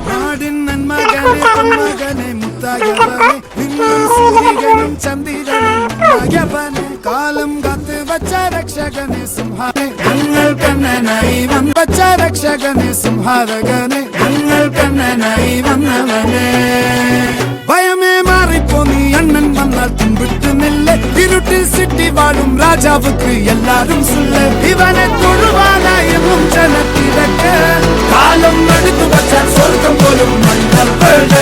നാടിൻ നന്മകനെ മുത്തായവനെ നിന്നും സൂര്യനും ചന്ദ്രനും കാലം കാത്ത് വച്ച രക്ഷകനെ സിംഹാനെ ഞങ്ങൾ കണ്ണനായി വച്ച രക്ഷകനെ സിംഹാരകനെ ഞങ്ങൾ കണ്ണനായി വന്നവനെ ഭയമേ മാറിപ്പോ നീ അണ്ണൻ വന്നാൽ തുമ്പിട്ട് നില്ല ഇരുട്ടിൽ സിറ്റി വാഴും രാജാവുക്ക് എല്ലാരും സുല്ല ഇവനെ തൊഴുവാനായും ജനത്തിരക്ക് കാലം എടുത്തു വച്ചാൽ സ്വർഗം പോലും മണ്ണൽ പേട്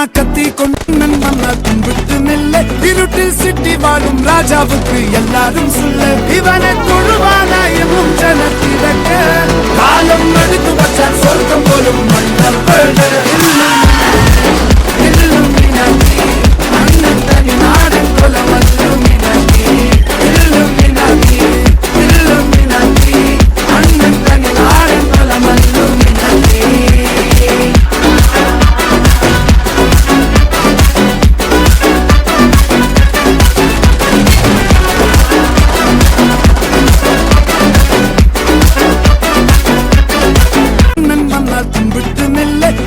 கத்தி கொண்டன் வந்தால் தும்பிட்டு நெல்ல இருட்டில் சிட்டி வாழும் ராஜாவுக்கு எல்லாரும் சொல்ல இவனை தொழுவானாயும் ஜனத்திரக்க காலம் எடுத்து வச்சால் சொர்க்கம் போலும் மண்ணல் பேடு அண்ணன் தனி நாடு கொல மல்லும் அண்ணன் தனி நாடு கொல மல்லும்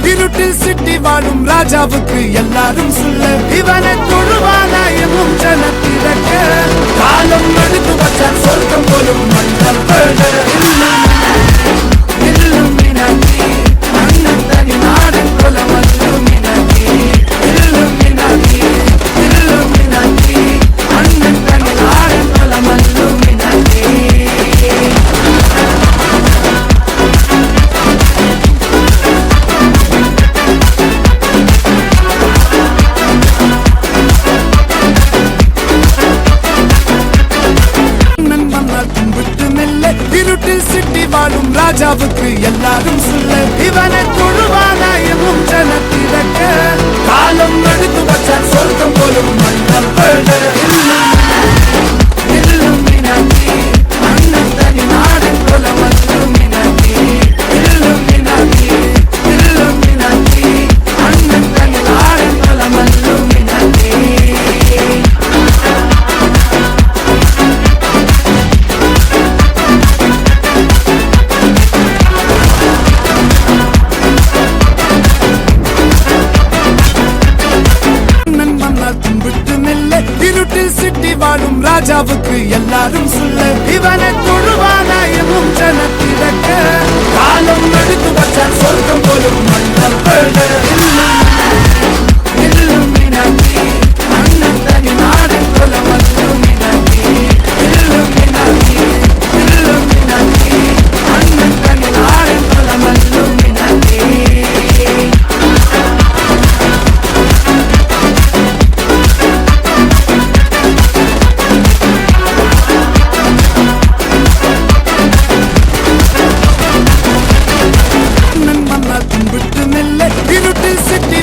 இருட்டில் சிட்டி வாழும் ராஜாவுக்கு எல்லாரும் சொல்ல இவனை தொழுவானாயும் ஜனத்திரக்க காலம் எடுத்து வச்சால் சொர்க்கம் போலும் மண்ணல் பேடு அண்ணன் தனி நாடு கொல மல்லும் அண்ணன் தனி நாடு கொல மல்லும் இருட்டில் சிட்டி வாழும் ராஜாவுக்கு எல்லாரும் சொல்ல இவனை தொழுவானாயும் ஜனத்திரக்க காலம் எடுத்து வச்சால் சொர்க்கம் போலும் மண்ணல் பேடு அண்ணன் தனி நாடு கொல மல்லும் அண்ணன் தனி நாடு கொல மல்லும் இருட்டில் சிட்டி வாழும் ராஜாவுக்கு எல்லாரும் சொல்ல இவனை தொழுவானாயும் ஜனத்திரக்க காலம் எடுத்து வச்சால் சொர்க்கம் போலும் மண்ணல் பேடு அண்ணன் தனி நாடு கொல மல்லும் அண்ணன் தனி நாடு கொல மல்லும் இருட்டில் சிட்டி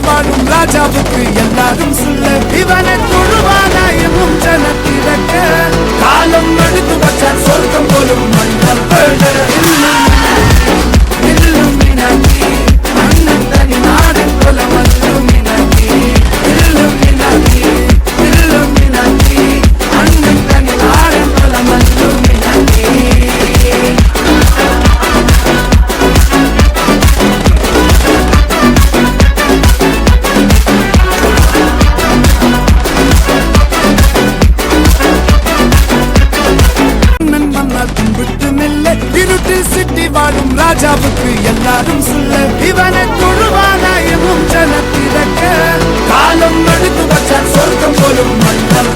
ராஜாவுக்கு எல்லாரும் சொல்ல இவனை தொழுவானாயமும் ஜனத்திடக்க காலம் எடுத்து வச்சான் சொர்க்கம் போலும் மன்னன்